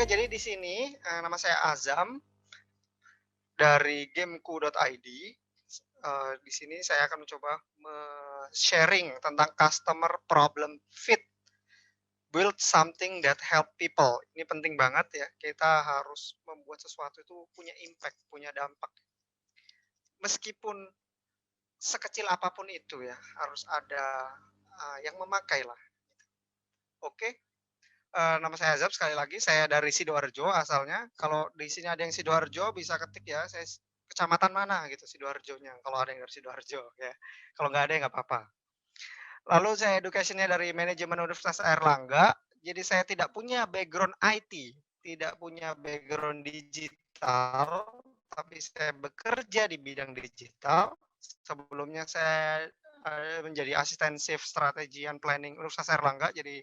Oke, jadi di sini, nama saya Azam dari gameku.id. Di sini saya akan mencoba sharing tentang customer problem fit, build something that help people. Ini penting banget ya, kita harus membuat sesuatu itu punya impact, punya dampak. Meskipun sekecil apapun itu ya, harus ada, yang memakailah. Oke, nama saya Azam sekali lagi, saya dari Sidoarjo asalnya. Kalau di sini ada yang Sidoarjo bisa ketik ya, saya kecamatan mana gitu Sidoarjonya, kalau ada yang dari Sidoarjo ya. Kalau nggak ada ya nggak apa-apa. Lalu saya education-nya dari manajemen Universitas Airlangga, jadi saya tidak punya background IT, tidak punya background digital, tapi saya bekerja di bidang digital. Sebelumnya saya, menjadi asisten chief strategy and planning Universitas Airlangga, jadi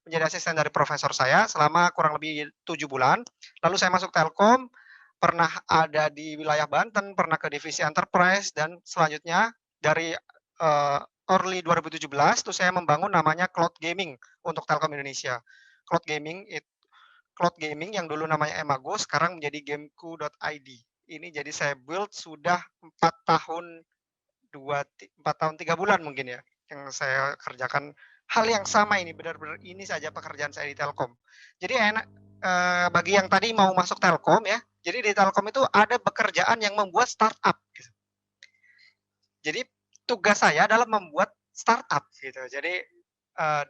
menjadi asisten dari profesor saya selama kurang lebih 7 bulan. Lalu saya masuk Telkom, pernah ada di wilayah Banten, pernah ke divisi enterprise, dan selanjutnya dari, early 2017 tuh saya membangun namanya cloud gaming untuk Telkom Indonesia. Cloud gaming cloud gaming yang dulu namanya Emago sekarang menjadi gameku.id. Ini jadi saya build sudah 4 tahun 4 tahun 3 bulan mungkin ya, yang saya kerjakan hal yang sama ini, benar-benar ini saja pekerjaan saya di Telkom. Jadi enak, bagi yang tadi mau masuk Telkom ya, jadi di Telkom itu ada pekerjaan yang membuat startup gitu. Jadi tugas saya adalah membuat startup gitu. Jadi,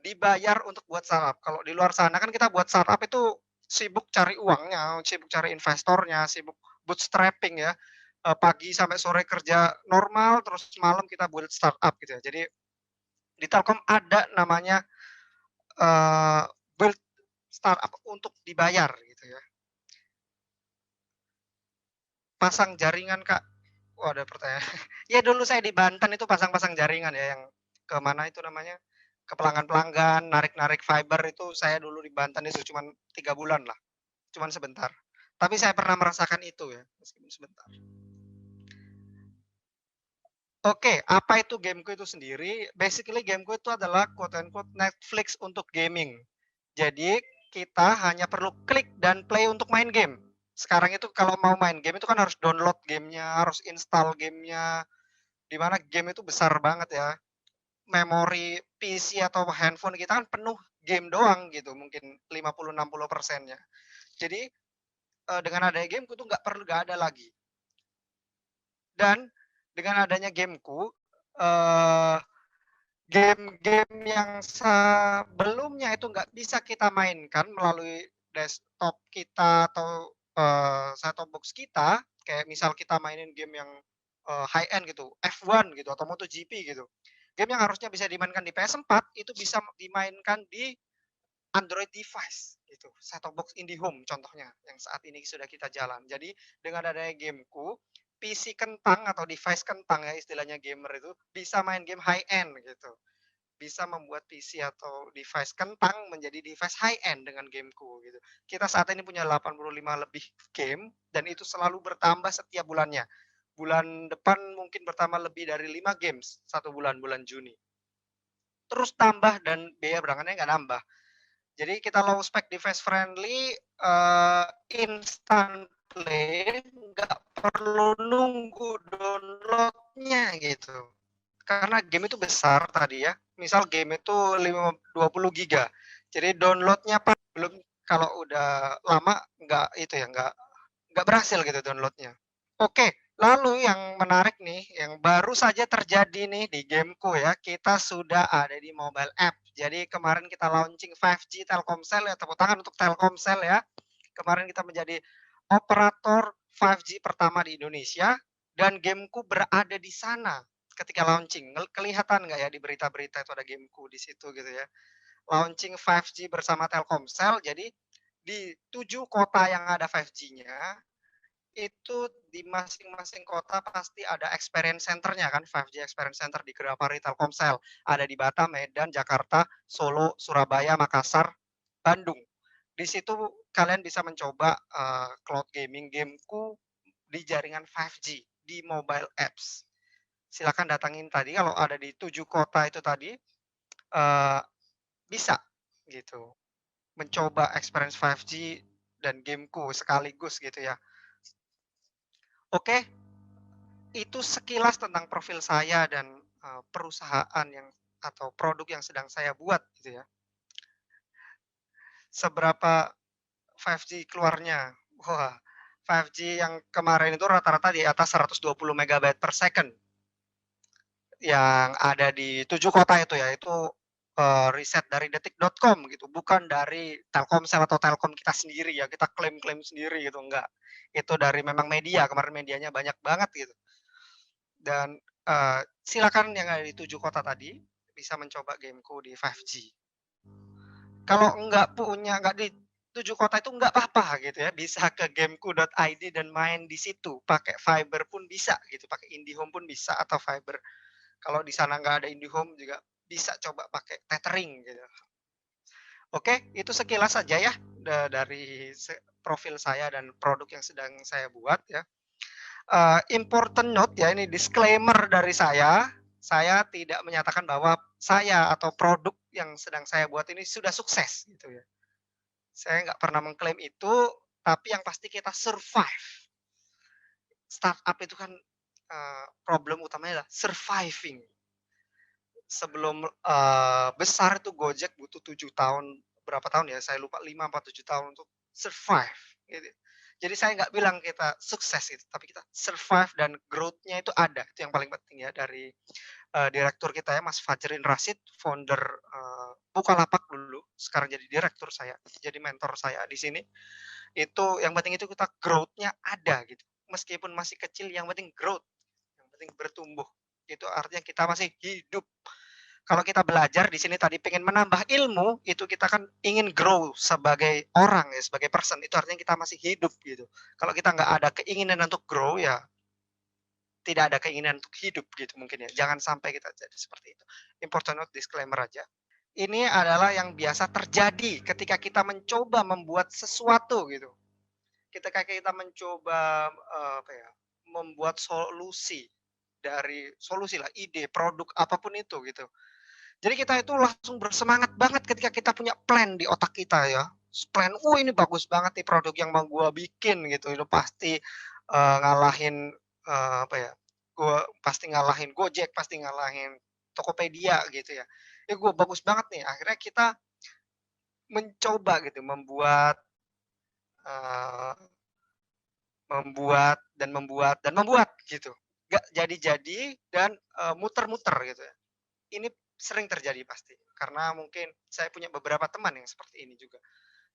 dibayar untuk buat startup. Kalau di luar sana kan kita buat startup itu sibuk cari uangnya, sibuk cari investornya, sibuk bootstrapping ya, pagi sampai sore kerja normal, terus malam kita buat startup gitu ya. Jadi di Telkom ada namanya, eee, build startup untuk dibayar gitu ya. Pasang jaringan, Kak. Oh, ada pertanyaan. Ya dulu saya di Banten itu pasang-pasang jaringan ya, yang ke mana itu namanya, ke pelanggan-pelanggan, narik-narik fiber itu saya dulu di Banten itu cuman 3 bulan lah, cuman sebentar. Tapi saya pernah merasakan itu ya, meskipun sebentar. Oke, apa itu Gameku itu sendiri? Basically Gameku itu adalah quote unquote Netflix untuk gaming. Jadi kita hanya perlu klik dan play untuk main game. Sekarang itu kalau mau main game itu kan harus download gamenya, harus install gamenya, di mana game itu besar banget ya. Memori PC atau handphone kita kan penuh game doang gitu, mungkin 50-60%-nya. Jadi, dengan adanya game itu nggak ada lagi. Dan dengan adanya gameku, eee, game-game yang sebelumnya itu nggak bisa kita mainkan melalui desktop kita atau, set-top box kita, kayak misal kita mainin game yang, high end gitu, F1 gitu atau MotoGP gitu. Game yang harusnya bisa dimainkan di PS4 itu bisa dimainkan di Android device gitu, set-top box IndiHome contohnya yang saat ini sudah kita jalan. Jadi dengan adanya gameku, PC kentang atau device kentang ya istilahnya gamer itu bisa main game high end gitu. Bisa membuat PC atau device kentang menjadi device high end dengan gameku gitu. Kita saat ini punya 85 lebih game dan itu selalu bertambah setiap bulannya. Bulan depan mungkin bertambah lebih dari 5 games satu bulan, bulan Juni. Terus tambah dan biaya berangkatnya nggak nambah. Jadi kita low spec device friendly, instant play, nggak perlu nunggu download-nya gitu. Karena game itu besar tadi ya, misal game itu 20 giga, jadi download-nya belum, kalau udah lama nggak itu ya, nggak berhasil gitu download-nya. Oke, lalu yang menarik nih, yang baru saja terjadi nih di gameku ya, kita sudah ada di mobile app. Jadi kemarin kita launching 5G Telkomsel ya, tepuk tangan untuk Telkomsel ya. Kemarin kita menjadi operator 5G pertama di Indonesia dan gameku berada di sana ketika launching. Kelihatan nggak ya di berita-berita itu ada gameku di situ gitu ya. Launching 5G bersama Telkomsel, jadi di 7 kota yang ada 5G-nya itu di masing-masing kota pasti ada experience center-nya kan, 5G experience center di Grapari Telkomsel. Ada di Batam, Medan, Jakarta, Solo, Surabaya, Makassar, Bandung. Di situ kalian bisa mencoba, cloud gaming gameku di jaringan 5G, di mobile apps. Silakan datangin tadi kalau ada di 7 kota itu tadi, bisa gitu, mencoba experience 5G dan gameku sekaligus gitu ya. Oke, itu sekilas tentang profil saya dan, perusahaan yang atau produk yang sedang saya buat gitu ya. Seberapa 5G keluarnya? Wah, 5G yang kemarin itu rata-rata di atas 120 megabyte per second, yang ada di 7 kota itu ya, itu, riset dari detik.com gitu, bukan dari Telkomsel atau Telkom kita sendiri ya, kita klaim-klaim sendiri gitu, enggak. Itu dari memang media, kemarin medianya banyak banget gitu. Dan, silakan yang ada di 7 kota tadi, bisa mencoba gameku di 5G. Kalau nggak di 7 kota itu nggak apa-apa gitu ya, bisa ke gameku.id dan main di situ, pakai fiber pun bisa gitu, pakai IndiHome pun bisa atau fiber. Kalau di sana nggak ada IndiHome juga bisa coba pakai tethering gitu. Oke, itu sekilas saja ya dari profil saya dan produk yang sedang saya buat ya. Important note ya, ini disclaimer dari saya tidak menyatakan bahwa saya atau produk yang sedang saya buat ini sudah sukses gitu ya. Saya nggak pernah mengklaim itu, tapi yang pasti kita survive. Startup itu kan, problem utamanya adalah surviving. Sebelum, besar itu Gojek butuh 7 tahun, berapa tahun ya, saya lupa 5 apa 7 tahun untuk survive, gitu. Jadi saya nggak bilang kita sukses gitu, tapi kita survive dan growth-nya itu ada, itu yang paling penting ya dari, direktur kita ya Mas Fajrin Rasyid, founder, Bukalapak dulu, sekarang jadi direktur saya, jadi mentor saya di sini. Itu yang penting itu kita growth-nya ada gitu, meskipun masih kecil yang penting growth, yang penting bertumbuh. Itu artinya kita masih hidup. Kalau kita belajar di sini tadi pengen menambah ilmu, itu kita kan ingin grow sebagai orang ya, sebagai person, itu artinya kita masih hidup gitu. Kalau kita nggak ada keinginan untuk grow ya, tidak ada keinginan untuk hidup gitu mungkin ya. Jangan sampai kita jadi seperti itu. Important note disclaimer aja. Ini adalah yang biasa terjadi ketika kita mencoba membuat sesuatu gitu. Ketika kita mencoba, apa ya, membuat solusi lah, ide, produk, apapun itu gitu. Jadi kita itu langsung bersemangat banget ketika kita punya plan di otak kita ya. Plan, ini bagus banget nih produk yang mau gua bikin," gitu. Itu pasti, ngalahin, apa ya, gua pasti ngalahin Gojek, pasti ngalahin Tokopedia gitu ya. Gua bagus banget nih, akhirnya kita mencoba gitu eee, membuat gitu. Nggak jadi-jadi dan, muter-muter gitu ya. Ini sering terjadi pasti, karena mungkin saya punya beberapa teman yang seperti ini juga.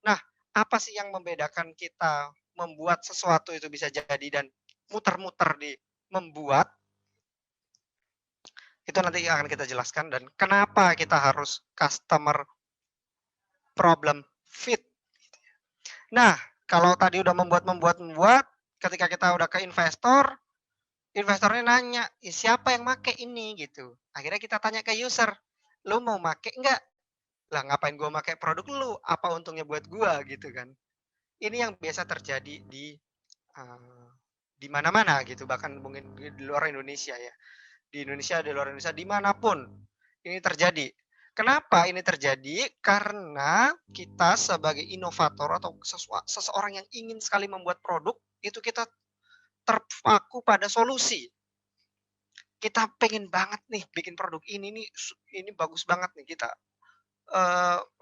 Nah, apa sih yang membedakan kita membuat sesuatu itu bisa jadi dan muter-muter di membuat, itu nanti akan kita jelaskan dan kenapa kita harus customer problem fit. Nah, kalau tadi udah membuat, ketika kita udah ke investor, investornya nanya, siapa yang make ini?" Gitu. Akhirnya kita tanya ke user, "Lu mau make nggak?" "Lah ngapain gua make produk lu, apa untungnya buat gua?" Gitu kan. Ini yang biasa terjadi eee, di mana-mana gitu, bahkan mungkin di luar Indonesia ya. Di Indonesia, di luar Indonesia, di mana pun ini terjadi. Kenapa ini terjadi? Karena kita sebagai inovator atau seseorang yang ingin sekali membuat produk, itu kita terpaku pada solusi. Kita pengen banget nih bikin produk ini nih, ini bagus banget nih, kita,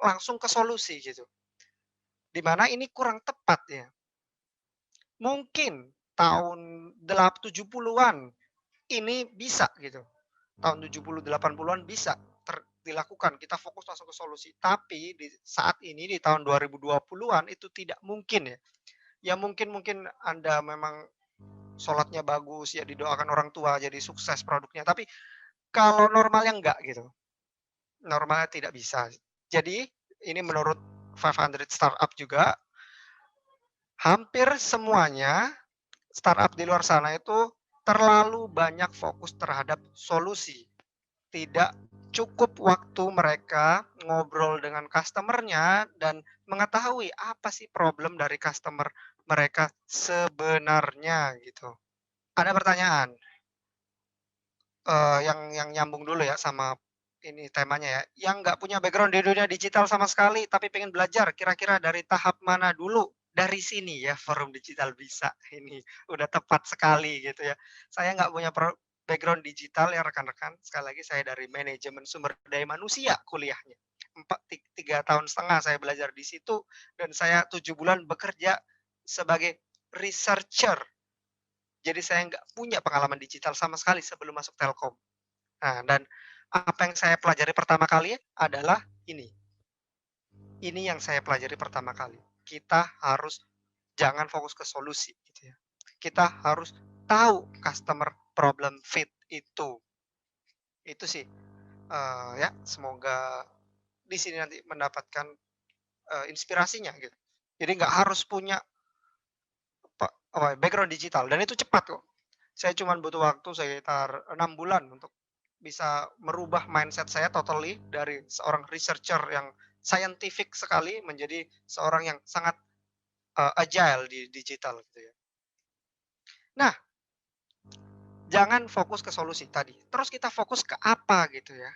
langsung ke solusi gitu. Di mana ini kurang tepat ya. Mungkin tahun 70-an ini bisa gitu, tahun 70, 80-an bisa dilakukan, kita fokus langsung ke solusi. Tapi di saat ini di tahun 2020-an itu tidak mungkin ya. Ya mungkin mungkin Anda memang sholatnya bagus, ya didoakan orang tua jadi sukses produknya, tapi kalau normalnya enggak gitu, normalnya tidak bisa. Jadi ini menurut 500 Startup juga, hampir semuanya startup di luar sana itu terlalu banyak fokus terhadap solusi. Tidak cukup waktu mereka ngobrol dengan customer-nya dan mengetahui apa sih problem dari customer mereka sebenarnya gitu. Ada pertanyaan, yang nyambung dulu ya sama ini temanya ya, yang nggak punya background di dunia digital sama sekali tapi pengen belajar kira-kira dari tahap mana dulu dari sini ya forum digital bisa, ini udah tepat sekali gitu ya. Saya nggak punya background digital ya rekan-rekan, sekali lagi saya dari manajemen sumber daya manusia kuliahnya. 3 tahun setengah saya belajar di situ dan saya 7 bulan bekerja sebagai researcher. Jadi saya nggak punya pengalaman digital sama sekali sebelum masuk Telkom. Nah, dan apa yang saya pelajari pertama kali adalah ini. Ini yang saya pelajari pertama kali. Kita harus jangan fokus ke solusi gitu ya. Kita harus tahu customer problem fit itu. Itu sih, ya semoga di sini nanti mendapatkan, inspirasinya gitu. Jadi nggak harus punya background digital dan itu cepat kok. Saya cuma butuh waktu sekitar 6 bulan untuk bisa merubah mindset saya totally dari seorang researcher yang scientific sekali menjadi seorang yang sangat, agile di digital gitu ya. Nah, jangan fokus ke solusi tadi, terus kita fokus ke apa gitu ya.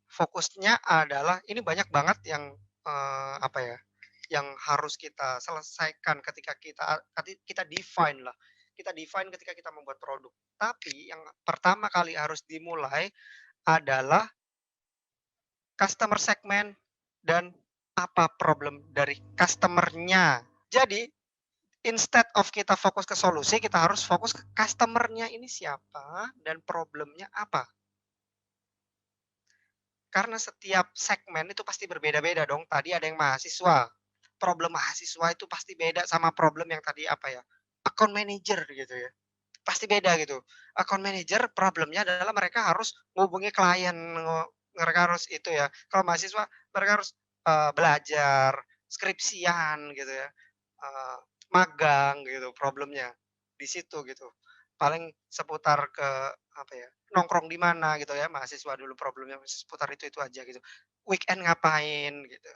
Fokusnya adalah ini banyak banget yang, apa ya, yang harus kita selesaikan ketika kita define lah, kita define ketika kita membuat produk. Tapi yang pertama kali harus dimulai adalah customer segment dan apa problem dari customer-nya. Jadi instead of kita fokus ke solusi, kita harus fokus ke customer-nya ini siapa dan problemnya apa. Karena setiap segmen itu pasti berbeda-beda dong. Tadi ada yang mahasiswa. Problem mahasiswa itu pasti beda sama problem yang tadi apa ya, account manager gitu ya. Pasti beda gitu. Account manager problemnya adalah mereka harus ngubungi klien, mereka harus itu ya. Kalau mahasiswa mereka harus, belajar, skripsian gitu ya, eee, magang gitu problemnya, di situ gitu. Paling seputar ke apa ya, nongkrong di mana gitu ya, mahasiswa dulu problemnya seputar itu aja gitu. Weekend ngapain gitu,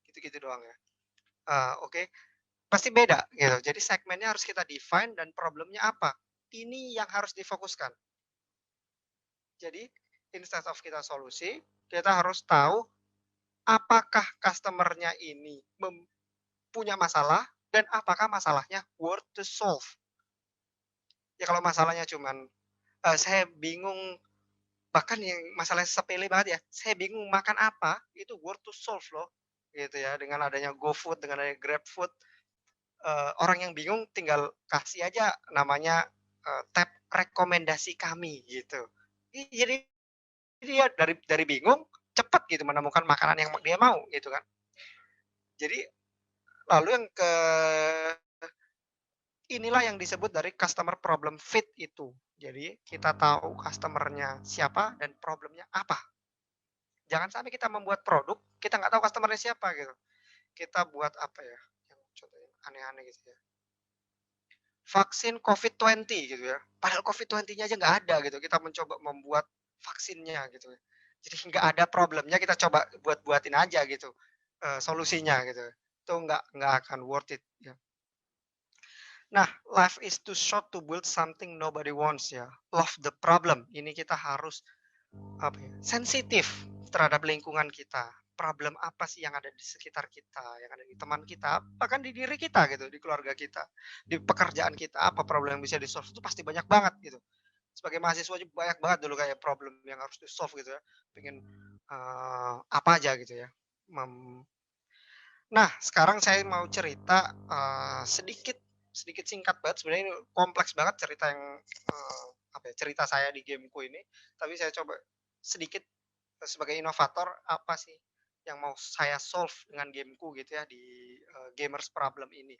gitu-gitu doang ya. Oke, pasti beda gitu. Jadi segmennya harus kita define dan problemnya apa. Ini yang harus difokuskan. Jadi instead of kita solusi, kita harus tahu apakah customer-nya ini punya masalah dan apakah masalahnya worth to solve. Ya kalau masalahnya cuman, saya bingung bahkan yang masalah sepele banget ya, saya bingung makan apa, itu worth to solve loh, gitu ya. Dengan adanya GoFood, dengan adanya GrabFood, orang yang bingung tinggal kasih aja namanya, tab rekomendasi kami gitu. Jadi dia dari bingung cepat gitu menemukan makanan yang dia mau gitu kan. Jadi lalu yang inilah yang disebut dari customer problem fit itu. Jadi kita tahu customer-nya siapa dan problemnya apa. Jangan sampai kita membuat produk, kita nggak tahu customer-nya siapa gitu. Kita buat apa ya, yang contohnya aneh-aneh gitu ya, vaksin COVID-20 gitu ya, padahal COVID-20-nya aja nggak ada gitu, kita mencoba membuat vaksinnya gitu ya. Jadi nggak ada problemnya kita coba buat-buatin aja gitu, solusinya gitu. Itu nggak akan worth it ya. Nah, life is too short to build something nobody wants ya. Love the problem. Ini kita harus apa ya, sensitif terhadap lingkungan kita. Problem apa sih yang ada di sekitar kita, yang ada di teman kita, bahkan di diri kita gitu, di keluarga kita, di pekerjaan kita, apa problem yang bisa di-solve itu pasti banyak banget gitu. Sebagai mahasiswa juga banyak banget dulu kayak problem yang harus di-solve gitu ya. Pengen apa aja gitu ya. Nah, sekarang saya mau cerita, sedikit sedikit singkat banget sebenarnya ini kompleks banget cerita yang, apa ya, cerita saya di gameku ini, tapi saya coba sedikit, sebagai inovator apa sih yang mau saya solve dengan gameku gitu ya di, gamers problem ini.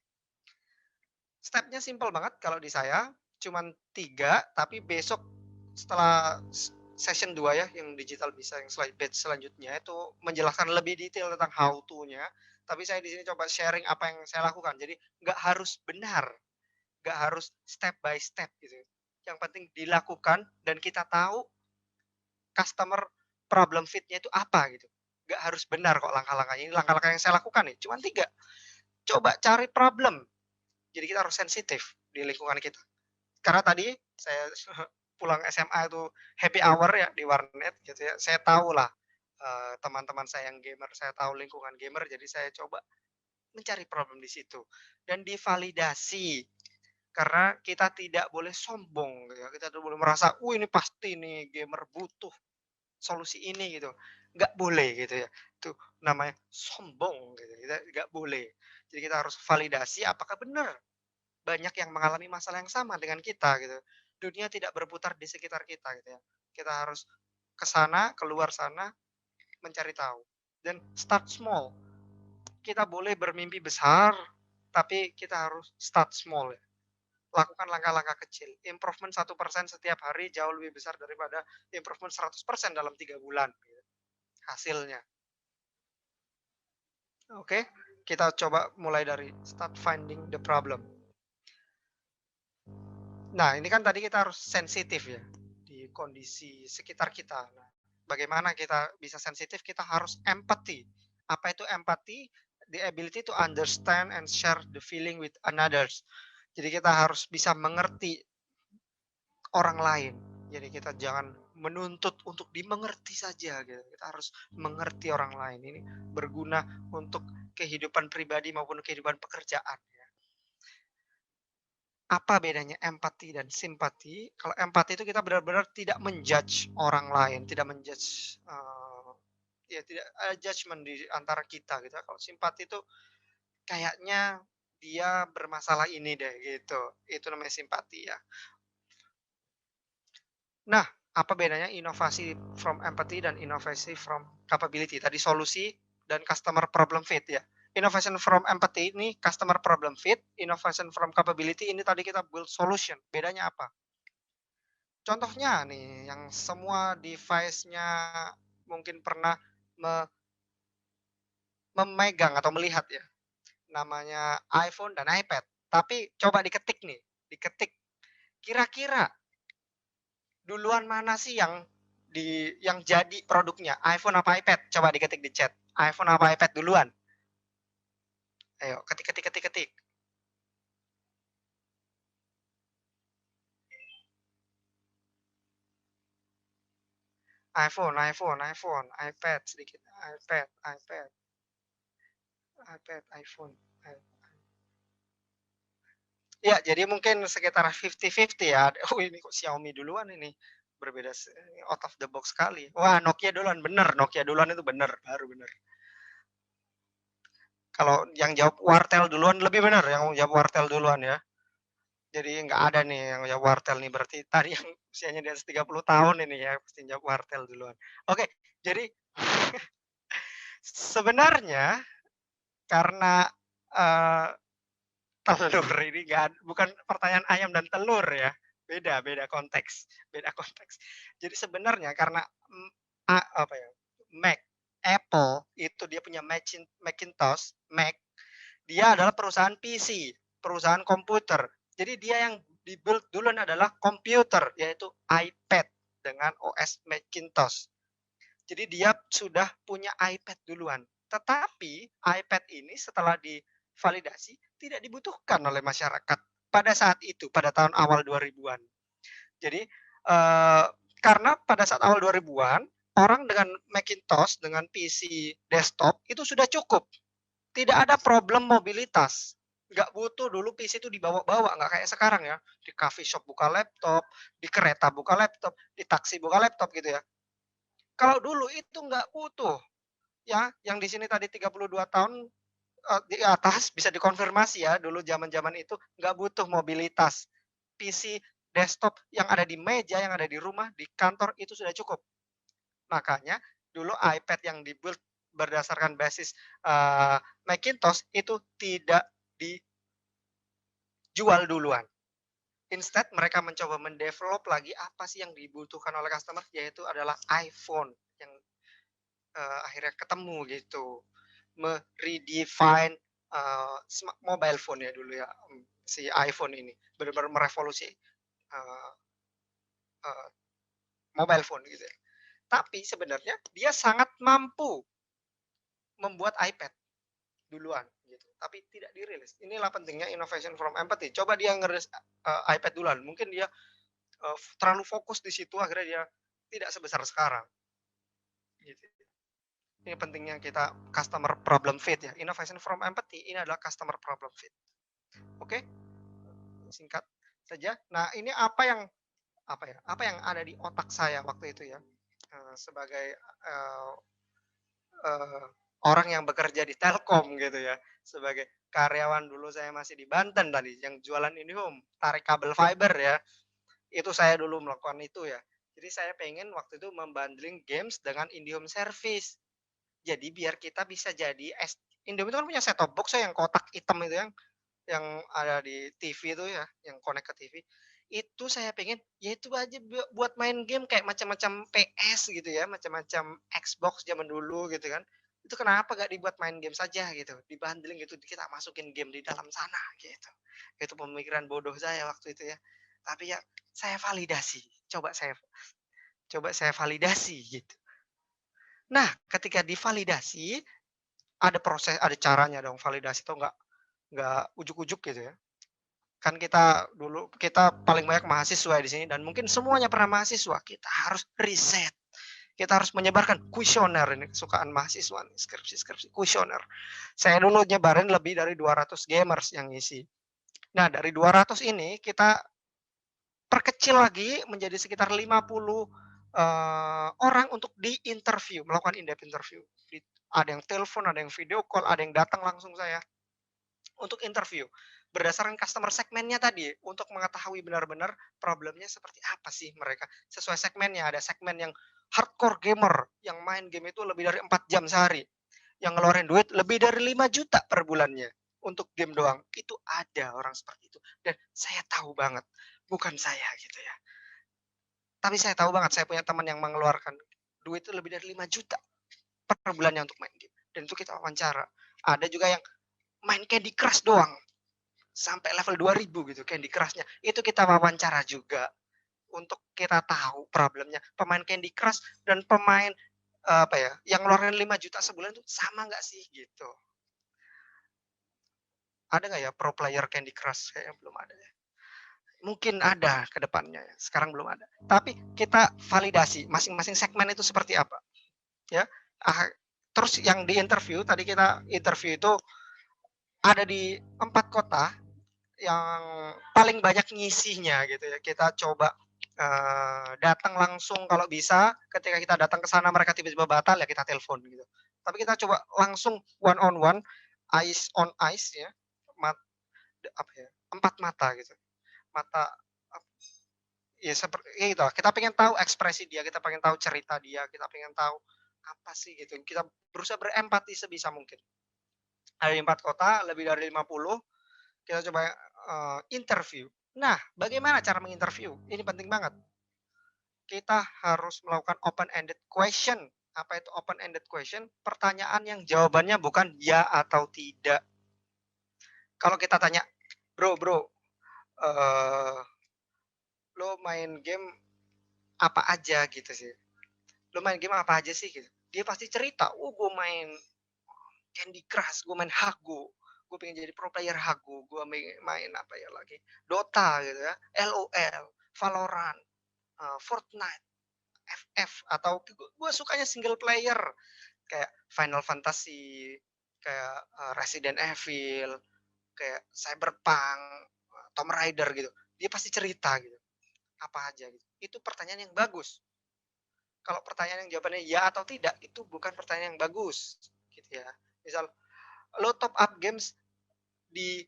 Stepnya simpel banget kalau di saya, cuman 3 tapi besok setelah session 2 ya yang digital bisa yang batch selanjutnya itu menjelaskan lebih detail tentang how to-nya, tapi saya di sini coba sharing apa yang saya lakukan. Jadi nggak harus benar, nggak harus step by step gitu. Yang penting dilakukan dan kita tahu customer problem fit-nya itu apa gitu. Nggak harus benar kok langkah-langkahnya, ini langkah-langkah yang saya lakukan nih, cuman 3. Coba cari problem, jadi kita harus sensitif di lingkungan kita. Karena tadi saya pulang SMA itu happy hour ya di warnet gitu ya, saya tahulah, teman-teman saya yang gamer, saya tahu lingkungan gamer, jadi saya coba mencari problem di situ dan divalidasi. Karena kita tidak boleh sombong gitu ya, kita tidak boleh merasa, ini pasti nih gamer butuh solusi ini," gitu. Nggak boleh gitu ya, itu namanya sombong gitu, kita nggak boleh. Jadi kita harus validasi apakah benar banyak yang mengalami masalah yang sama dengan kita gitu. Dunia tidak berputar di sekitar kita gitu ya. Kita harus ke sana, keluar sana, mencari tahu. Dan start small. Kita boleh bermimpi besar, tapi kita harus start small ya. Lakukan langkah-langkah kecil. Improvement 1% setiap hari jauh lebih besar daripada improvement 100% dalam 3 bulan gitu, hasilnya. Oke, kita coba mulai dari start finding the problem. Nah, ini kan tadi kita harus sensitif ya, di kondisi sekitar kita. Nah, bagaimana kita bisa sensitif? Kita harus empathy. Apa itu empathy? The ability to understand and share the feeling with others. Jadi kita harus bisa mengerti orang lain. Jadi kita jangan menuntut untuk dimengerti saja gitu. Kita harus mengerti orang lain. Ini berguna untuk kehidupan pribadi maupun kehidupan pekerjaan. Apa bedanya empati dan simpati? Kalau empati itu kita benar-benar tidak menjudge orang lain, tidak menjudge, ya tidak ada judgement di antara kita gitu. Kalau simpati itu kayaknya dia bermasalah ini deh gitu, itu namanya simpati ya. Nah, apa bedanya inovasi from empathy dan inovasi from capability? Tadi solusi dan customer problem fit ya. Innovation from empathy ini customer problem fit, innovation from capability ini tadi kita build solution. Bedanya apa? Contohnya nih, yang semua device-nya mungkin pernah me memegang atau melihat ya, namanya iPhone dan iPad. Tapi coba diketik nih, diketik, kira-kira duluan mana sih yang jadi produknya, iPhone apa iPad? Coba diketik di chat, iPhone apa iPad duluan? Ayo ketik ketik ketik ketik. iPhone, iPad sedikit, iPhone. Ya, jadi mungkin sekitar 50-50 ya. Oh, ini kok Xiaomi duluan ini, berbeda out of the box sekali. Wah, Nokia duluan, bener, Nokia duluan itu bener, baru bener. Kalau yang jawab Wartel duluan lebih bener, yang jawab Wartel duluan ya. Jadi nggak ada nih yang jawab Wartel nih, berarti tadi yang usianya di atas 30 tahun ini ya, pasti jawab Wartel duluan. Oke, jadi sebenarnya karena, eee telur ini bukan pertanyaan ayam dan telur ya, beda beda konteks beda konteks. Jadi sebenarnya karena, apa ya, Apple itu dia punya Macintosh, Mac, dia adalah perusahaan PC, perusahaan komputer. Jadi dia yang di-build duluan adalah komputer, yaitu iPad dengan OS Macintosh. Jadi dia sudah punya iPad duluan. Tetapi iPad ini setelah divalidasi tidak dibutuhkan oleh masyarakat pada saat itu, pada tahun awal 2000-an. Jadi, karena pada saat awal 2000-an, orang dengan Macintosh, dengan PC desktop itu sudah cukup. Tidak ada problem mobilitas. Nggak butuh dulu PC itu dibawa-bawa, nggak kayak sekarang ya. Di coffee shop buka laptop, di kereta buka laptop, di taksi buka laptop gitu ya. Kalau dulu itu nggak butuh, ya, yang di sini tadi 32 tahun, di atas bisa dikonfirmasi ya, dulu zaman-zaman itu nggak butuh mobilitas. PC desktop yang ada di meja, yang ada di rumah, di kantor itu sudah cukup. Makanya dulu iPad yang di-build berdasarkan basis, Macintosh itu tidak dijual duluan. Instead mereka mencoba mendevelop lagi apa sih yang dibutuhkan oleh customer, yaitu adalah iPhone yang akhirnya ketemu gitu, redefine mobile phone ya dulu ya, si iPhone ini benar-benar merevolusi uh, uh, mobile phone gitu ya. Tapi sebenarnya dia sangat mampu membuat iPad duluan gitu, tapi tidak dirilis. Inilah pentingnya innovation from empathy. Coba dia ngerilis iPad duluan, mungkin dia terlalu fokus di situ akhirnya dia tidak sebesar sekarang. Gitu. Ini pentingnya kita customer problem fit ya. Innovation from empathy ini adalah customer problem fit. Oke, singkat saja. Nah, ini apa yang ada di otak saya waktu itu ya, sebagai, eee, orang yang bekerja di Telkom gitu ya, sebagai karyawan dulu saya masih di Banten tadi, yang jualan IndiHome, tarik kabel fiber ya, itu saya dulu melakukan itu ya. Jadi saya pengen waktu itu membundling games dengan IndiHome service. Jadi biar kita bisa jadi Indomie itu kan punya set top box ya yang kotak hitam itu yang ada di TV itu ya, yang connect ke TV. Itu saya pengen, ya itu aja buat main game kayak macam-macam PS gitu ya, macam-macam Xbox zaman dulu gitu kan. Itu kenapa gak dibuat main game saja gitu, di-bundling gitu, kita masukin game di dalam sana gitu. Itu pemikiran bodoh saya waktu itu ya. Tapi ya saya validasi, coba saya validasi gitu. Nah, ketika divalidasi, ada proses, ada caranya dong validasi tuh nggak ujuk-ujuk gitu ya. Kan kita paling banyak mahasiswa di sini dan mungkin semuanya pernah mahasiswa, kita harus riset. Kita harus menyebarkan kuesioner, ini kesukaan mahasiswa nih, skripsi-skripsi kuesioner. Saya dulu nyebarin lebih dari 200 gamers yang ngisi. Nah, dari 200 ini kita perkecil lagi menjadi sekitar 50, orang untuk di-interview, melakukan in-depth interview. Ada yang telepon, ada yang video call, ada yang datang langsung saya untuk interview. Berdasarkan customer segmennya tadi, untuk mengetahui benar-benar problemnya seperti apa sih mereka. Sesuai segmennya, ada segmen yang hardcore gamer, yang main game itu lebih dari 4 jam sehari, yang ngeluarin duit lebih dari 5 juta per bulannya untuk game doang. Itu ada orang seperti itu. Dan saya tahu banget, bukan saya gitu ya. Tapi saya tahu banget, saya punya teman yang mengeluarkan duit itu lebih dari 5 juta per bulannya untuk main game. Dan itu kita wawancara. Ada juga yang main Candy Crush doang, sampai level 2000 gitu Candy Crush-nya. Itu kita wawancara juga, untuk kita tahu problemnya. Pemain Candy Crush dan pemain, apa ya, yang ngeluarin 5 juta sebulan itu sama nggak sih gitu. Ada nggak ya pro player Candy Crush? Kayaknya belum ada ya. Mungkin ada ke depannya ya, sekarang belum ada. Tapi kita validasi masing-masing segmen itu seperti apa, ya. Ah, terus yang di-interview, tadi kita interview itu ada di 4 kota yang paling banyak ngisinya gitu ya. Kita coba, datang langsung kalau bisa, ketika kita datang ke sana mereka tiba-tiba batal, ya kita telepon gitu. Tapi kita coba langsung one on one, eyes on eyes ya, mat apa ya, 4 mata gitu. Mata ya seperti ya itu, kita pengen tahu ekspresi dia, kita pengen tahu cerita dia, kita pengen tahu apa sih gitu. Kita berusaha berempati sebisa mungkin. Ada di 4 kota, lebih dari 50, kita coba, interview. Nah, bagaimana cara menginterview? Ini penting banget. Kita harus melakukan open ended question. Apa itu open ended question? Pertanyaan yang jawabannya bukan ya atau tidak. Kalau kita tanya, "Bro bro, eee, lo main game apa aja?" Gitu sih. "Lo main game apa aja sih?" Gitu. Dia pasti cerita, "Oh, gue main Candy Crush, gue main Hago, gue pengen jadi pro player Hago, gue main apa ya lagi, Dota," gitu ya, LOL, Valorant, Fortnite, FF, atau gue sukanya single player kayak Final Fantasy, kayak, Resident Evil, kayak Cyberpunk, Tomb Raider gitu. Dia pasti cerita gitu, apa aja gitu. Itu pertanyaan yang bagus. Kalau pertanyaan yang jawabannya ya atau tidak, itu bukan pertanyaan yang bagus, gitu ya. Misal, "Lo top up games di,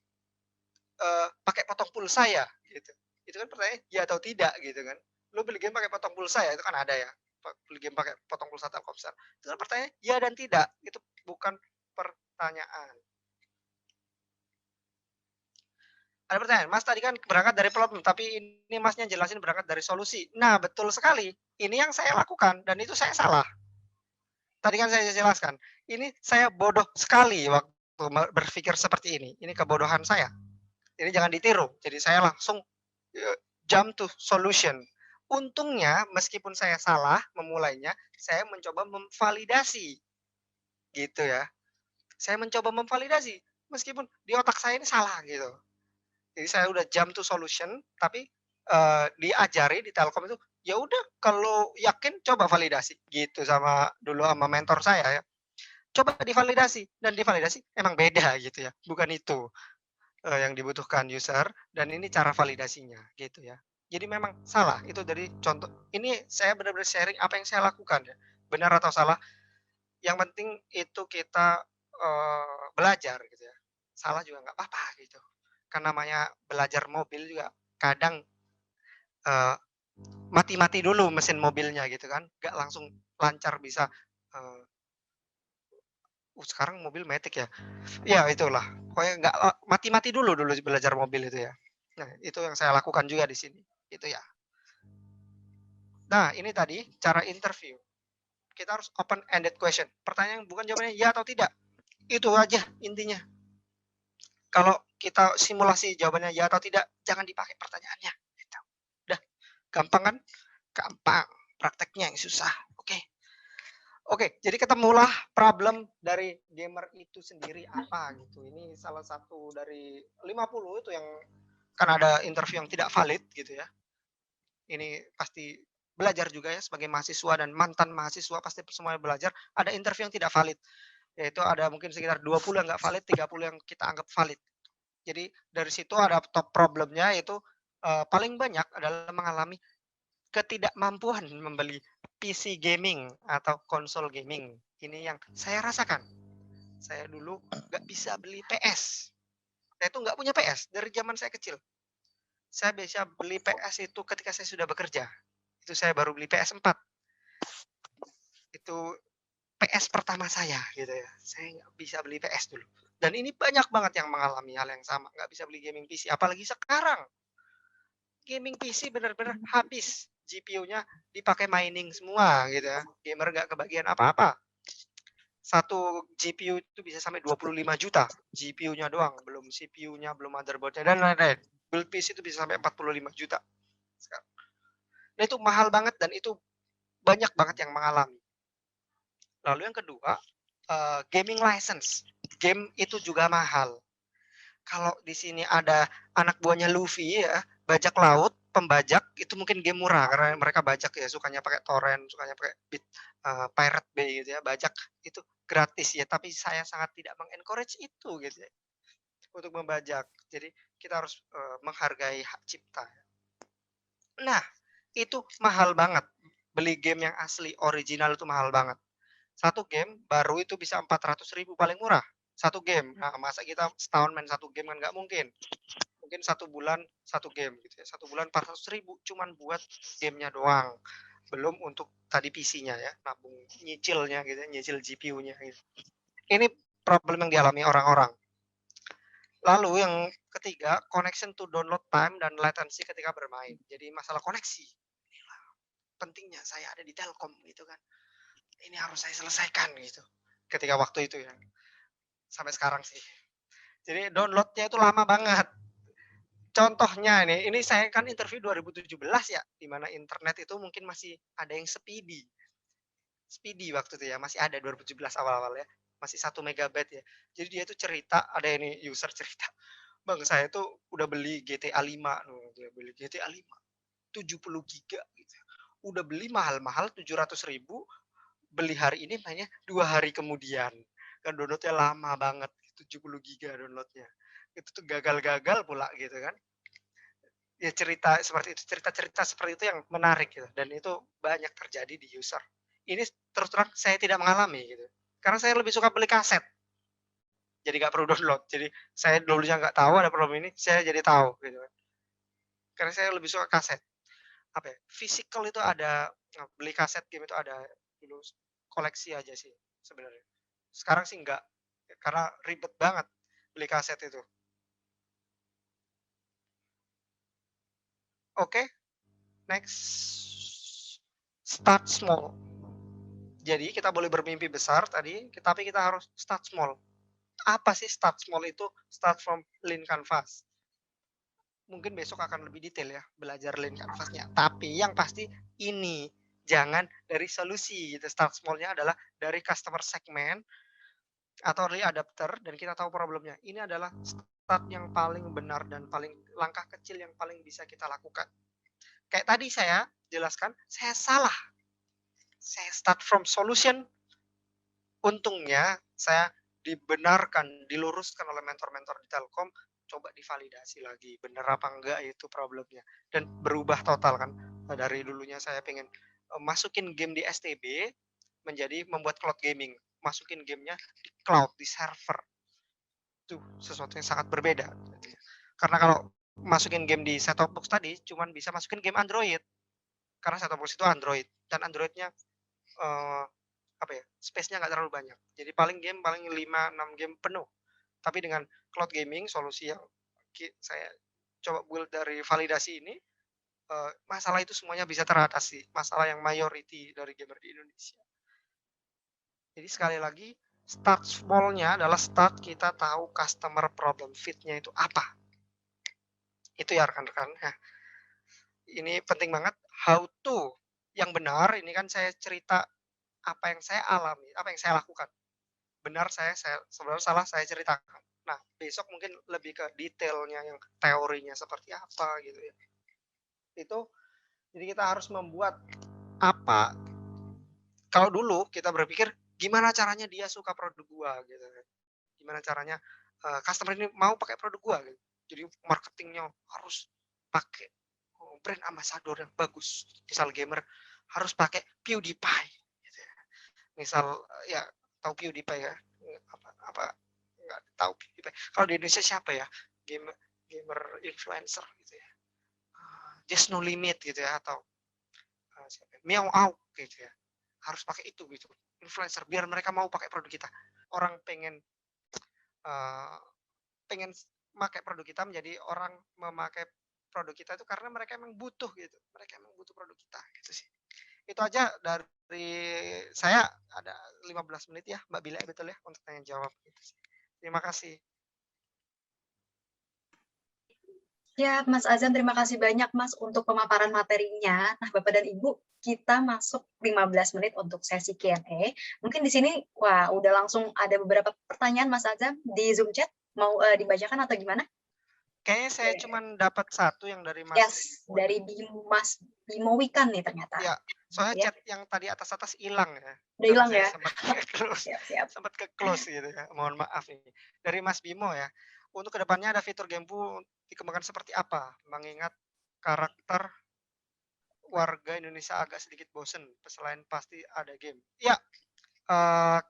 pakai potong pulsa ya?" Gitu. Itu kan pertanyaan ya atau tidak gitu kan. "Lo beli game pakai potong pulsa ya?" Itu kan ada ya, beli game pakai potong pulsa Telkomsel. Itu kan pertanyaan ya dan tidak, itu bukan pertanyaan. Ada pertanyaan, "Mas tadi kan berangkat dari problem, tapi ini Masnya jelasin berangkat dari solusi." Nah, betul sekali. Ini yang saya lakukan dan itu saya salah. Tadi kan saya jelaskan, ini saya bodoh sekali waktu berpikir seperti ini. Ini kebodohan saya. Ini jangan ditiru. Jadi saya langsung, jump to solution. Untungnya meskipun saya salah memulainya, saya mencoba memvalidasi, gitu ya. Saya mencoba memvalidasi, meskipun di otak saya ini salah gitu. Jadi saya udah jump to solution, tapi, diajari di Telkom itu, ya udah kalau yakin coba validasi, gitu sama dulu sama mentor saya ya. coba divalidasi, dan divalidasi emang beda gitu ya, bukan itu yang dibutuhkan user, dan ini cara validasinya gitu ya. Jadi memang salah, itu dari contoh ini saya benar-benar sharing apa yang saya lakukan ya, benar atau salah, yang penting itu kita, belajar gitu ya. Salah juga nggak apa-apa gitu, kan namanya belajar mobil juga kadang, eee, mati-mati dulu mesin mobilnya gitu kan, nggak langsung lancar bisa, eee, sekarang mobil matic ya? Ya itulah, pokoknya nggak mati-mati dulu belajar mobil itu ya. Nah, itu yang saya lakukan juga di sini, itu ya. Nah, ini tadi cara interview. Kita harus open ended question. Pertanyaan bukan jawabannya ya atau tidak. Itu aja intinya. Kalau kita simulasi jawabannya ya atau tidak, jangan dipakai pertanyaannya. Gitu. Udah, gampang kan? Gampang. Prakteknya yang susah. Oke. Oke, jadi ketemulah problem dari gamer itu sendiri apa gitu. Ini salah satu dari 50 itu yang kan ada interview yang tidak valid gitu ya. Ini pasti belajar juga ya sebagai mahasiswa dan mantan mahasiswa pasti semuanya belajar. Ada interview yang tidak valid. Yaitu ada mungkin sekitar 20 yang nggak valid, 30 yang kita anggap valid. Jadi dari situ ada top problemnya yaitu paling banyak adalah mengalami ketidakmampuan membeli PC gaming atau konsol gaming. Ini yang saya rasakan. Saya dulu nggak bisa beli PS. Saya itu nggak punya PS dari zaman saya kecil. Saya bisa beli PS itu ketika saya sudah bekerja. Itu saya baru beli PS4. Itu PS pertama saya gitu ya. Saya nggak bisa beli PS dulu. Dan ini banyak banget yang mengalami hal yang sama. Nggak bisa beli gaming PC. Apalagi sekarang. Gaming PC benar-benar habis. GPU-nya dipakai mining semua gitu ya. Gamer nggak kebagian apa-apa. Satu GPU itu bisa sampai 25 juta. GPU-nya doang, belum CPU-nya, belum motherboard-nya dan lain-lain. Build PC itu bisa sampai 45 juta sekarang. Nah, itu mahal banget dan itu banyak banget yang mengalami. Lalu yang kedua, gaming license. Game itu juga mahal. Kalau di sini ada anak buahnya Luffy ya, bajak laut, pembajak itu mungkin game murah karena mereka bajak ya, sukanya pakai torrent, sukanya pakai Pirate Bay gitu ya, bajak itu gratis ya, tapi saya sangat tidak mengencourage itu gitu ya, untuk membajak. Jadi kita harus, menghargai hak cipta. Nah, itu mahal banget. Beli game yang asli original itu mahal banget. Satu game baru itu bisa 400.000 paling murah, satu game. Nah, masa kita setahun main satu game kan nggak mungkin. Mungkin satu bulan satu game gitu ya, satu bulan 400.000 cuman buat gamenya doang. Belum untuk tadi PC-nya ya, nabung nyicilnya gitu ya, nyicil GPU-nya gitu. Ini problem yang dialami orang-orang. Lalu yang ketiga, connection to download time dan latency ketika bermain. Jadi masalah koneksi. Inilah pentingnya saya ada di Telkom gitu kan. Ini harus saya selesaikan gitu. Ketika waktu itu ya. Sampai sekarang sih. Jadi downloadnya itu lama banget. Contohnya ini saya kan interview 2017 ya, di mana internet itu mungkin masih ada yang speedy. Speedy waktu itu ya, masih ada 2017 awal-awal ya. Masih 1 MB ya. Jadi dia itu cerita, ada ini user cerita, "Bang, saya tuh udah beli GTA 5 dia beli GTA 5, 70 giga gitu. Udah beli mahal-mahal 700.000, beli hari ini mainnya 2 hari kemudian. Kan downloadnya lama banget, 70 giga downloadnya. Itu tuh gagal-gagal pula gitu kan. Ya cerita seperti itu, cerita-cerita seperti itu yang menarik gitu, dan itu banyak terjadi di user. Ini terus terang saya tidak mengalami gitu, karena saya lebih suka beli kaset, jadi nggak perlu download. Jadi saya dulunya nggak tahu ada problem ini, saya jadi tahu gitu kan, karena saya lebih suka kaset. Apa ya, physical itu ada, beli kaset game itu ada dulu, koleksi aja sih sebenarnya. Sekarang sih enggak, karena ribet banget beli kaset itu. Oke, next, start small. Jadi kita boleh bermimpi besar tadi, tapi kita harus start small. Apa sih start small itu? Start from lean canvas. Mungkin besok akan lebih detail ya, belajar lean canvasnya. Tapi yang pasti ini, jangan dari solusi gitu. Start small-nya adalah dari customer segment atau early adapter dan kita tahu problemnya. Ini adalah start yang paling benar dan paling langkah kecil yang paling bisa kita lakukan. Kayak tadi saya jelaskan, saya salah. Saya start from solution. Untungnya saya dibenarkan, diluruskan oleh mentor-mentor di Telkom, coba divalidasi lagi, bener apa enggak itu problemnya. Dan berubah total kan, dari dulunya saya pengen masukin game di STB, menjadi membuat cloud gaming, masukin gamenya di cloud, di server. Itu sesuatu yang sangat berbeda. Karena kalau masukin game di set top box tadi, cuman bisa masukin game Android. Karena set top box itu Android, dan Androidnya apa ya, space-nya nggak terlalu banyak. Jadi paling 5-6 game penuh. Tapi dengan cloud gaming, solusi yang saya coba build dari validasi ini, masalah itu semuanya bisa teratasi, masalah yang mayority dari gamer di Indonesia. Jadi sekali lagi, start small-nya adalah start kita tahu customer problem fit-nya itu apa. Itu ya rekan-rekan ya. Ini penting banget, how to yang benar, ini kan saya cerita apa yang saya alami, apa yang saya lakukan. Benar saya sebenarnya salah saya ceritakan. Nah, besok mungkin lebih ke detailnya yang teorinya seperti apa gitu ya. Itu jadi kita harus membuat apa, kalau dulu kita berpikir gimana caranya dia suka produk gua gitu kan. Gimana caranya customer ini mau pakai produk gua gitu. Jadi marketingnya harus pakai brand ambassador yang bagus. Misal gamer harus pakai PewDiePie gitu ya. Misal ya tahu PewDiePie ya? Apa apa nggak tahu PewDiePie. Kalau di Indonesia siapa ya? Gamer gamer influencer gitu ya. Just No Limit gitu ya, atau siapa? Meow Out gitu ya. Harus pakai itu gitu. Influencer biar mereka mau pakai produk kita. Orang pengen uh, pengen pakai produk kita, menjadi orang memakai produk kita itu karena mereka emang butuh gitu. Mereka emang butuh produk kita gitu sih. Itu aja dari saya, ada 15 menit ya Mbak Bila, betul ya, untuk tanya jawab gitu sih. Terima kasih. Ya, Mas Azam, terima kasih banyak Mas untuk pemaparan materinya. Nah, Bapak dan Ibu, kita masuk 15 menit untuk sesi Q&A. Mungkin di sini, wah, udah langsung ada beberapa pertanyaan Mas Azam di Zoom chat. Mau dibacakan atau gimana? Kayaknya saya cuma dapat satu yang dari Mas. Yes, dari Mas Bimo Wikan nih ternyata. Ya, soalnya Ya, chat yang tadi atas hilang ya. udah Karena hilang saya ya. sempat close, Siap-siap. sempat ke close gitu ya. Mohon maaf ini. Dari Mas Bimo ya. Untuk kedepannya ada fitur Gamepu dikembangkan seperti apa? Mengingat karakter warga Indonesia agak sedikit bosen, selain pasti ada game. Ya,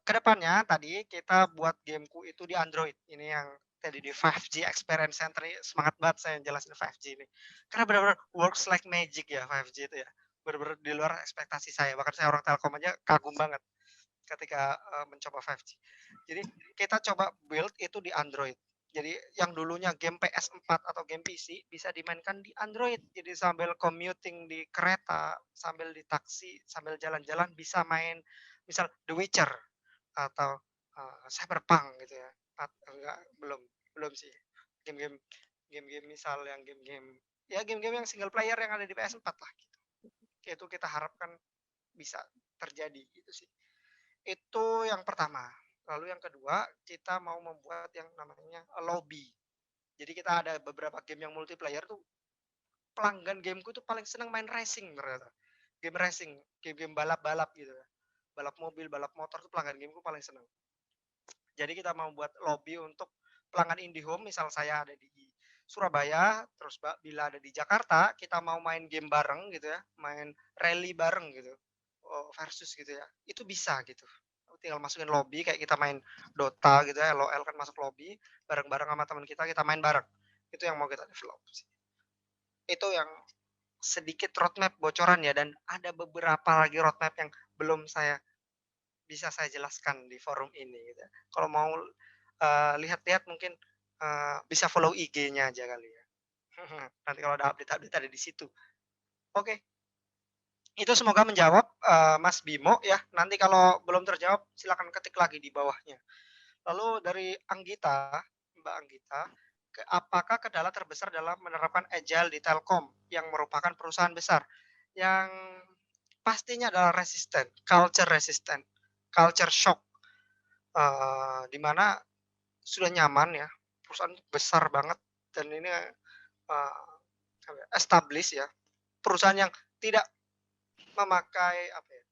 kedepannya tadi kita buat Gameku itu di Android. Ini yang tadi di 5G Experience Center ini semangat banget saya jelasin 5G ini. Karena benar-benar works like magic ya 5G itu ya. Benar-benar di luar ekspektasi saya. Bahkan saya orang Telkom aja kagum banget ketika mencoba 5G. Jadi kita coba build itu di Android. Jadi yang dulunya game PS4 atau game PC bisa dimainkan di Android. Jadi sambil commuting di kereta, sambil di taksi, sambil jalan-jalan bisa main misal The Witcher atau Cyberpunk gitu ya. Enggak, belum sih. Game-game game-game misal yang game-game ya game-game yang single player yang ada di PS4 lah gitu. Itu kita harapkan bisa terjadi gitu sih. Itu yang pertama. Lalu yang kedua, kita mau membuat yang namanya lobby. Jadi kita ada beberapa game yang multiplayer tuh, pelanggan gameku tuh paling senang main racing ternyata. Game racing, game-game balap-balap gitu. Balap mobil, balap motor tuh pelanggan gameku paling senang. Jadi kita mau buat lobby untuk pelanggan IndiHome, misal saya ada di Surabaya, terus bila ada di Jakarta, kita mau main game bareng gitu ya, main rally bareng gitu, versus gitu ya, itu bisa gitu. Tinggal masukin lobby kayak kita main Dota gitu ya, LOL kan masuk lobby, bareng-bareng sama teman kita main bareng. Itu yang mau kita develop sih. Itu yang sedikit roadmap bocoran ya, dan ada beberapa lagi roadmap yang belum bisa saya jelaskan di forum ini gitu. Kalau mau lihat-lihat mungkin bisa follow IG-nya aja kali ya. Nanti kalau ada update-update ada di situ. Oke. Itu semoga menjawab Mas Bimo ya. Nanti kalau belum terjawab silakan ketik lagi di bawahnya. Lalu dari Anggita, Mbak Anggita, apakah kendala terbesar dalam menerapkan Agile di Telkom yang merupakan perusahaan besar? Yang pastinya adalah resisten, culture shock, di mana sudah nyaman ya, perusahaan besar banget dan ini established ya, perusahaan yang tidak memakai apa ya,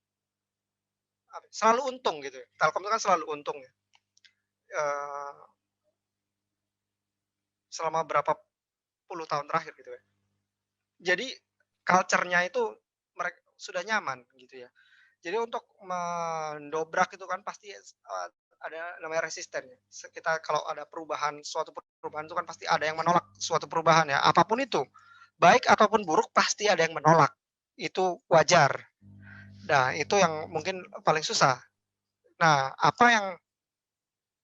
selalu untung gitu ya. Telkom itu kan selalu untung ya. eee, selama berapa puluh tahun terakhir gitu ya. Jadi culture-nya itu sudah nyaman gitu ya. Jadi untuk mendobrak itu kan pasti, ada namanya resisten ya. Kita kalau ada perubahan, suatu perubahan itu kan pasti ada yang menolak suatu perubahan ya, apapun itu. Baik ataupun buruk pasti ada yang menolak, itu wajar. Nah, itu yang mungkin paling susah. Nah, apa yang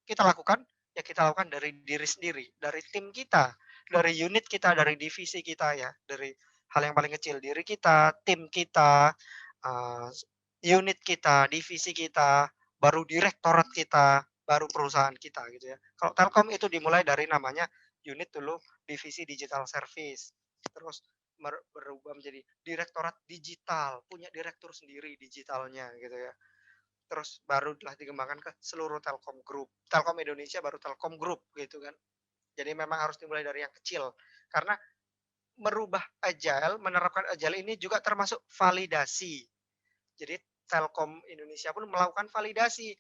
kita lakukan? Ya kita lakukan dari diri sendiri, dari tim kita, dari unit kita, dari divisi kita ya, dari hal yang paling kecil, diri kita, tim kita, eee, unit kita, divisi kita, baru direktorat kita, baru perusahaan kita gitu ya. Kalau Telkom itu dimulai dari namanya unit dulu, divisi digital service, terus berubah menjadi direktorat digital, punya direktur sendiri digitalnya gitu ya. Terus barulah dikembangkan ke seluruh Telkom Group. Telkom Indonesia baru Telkom Group gitu kan. Jadi memang harus dimulai dari yang kecil. Karena merubah agile, menerapkan agile ini juga termasuk validasi. Jadi Telkom Indonesia pun melakukan validasi.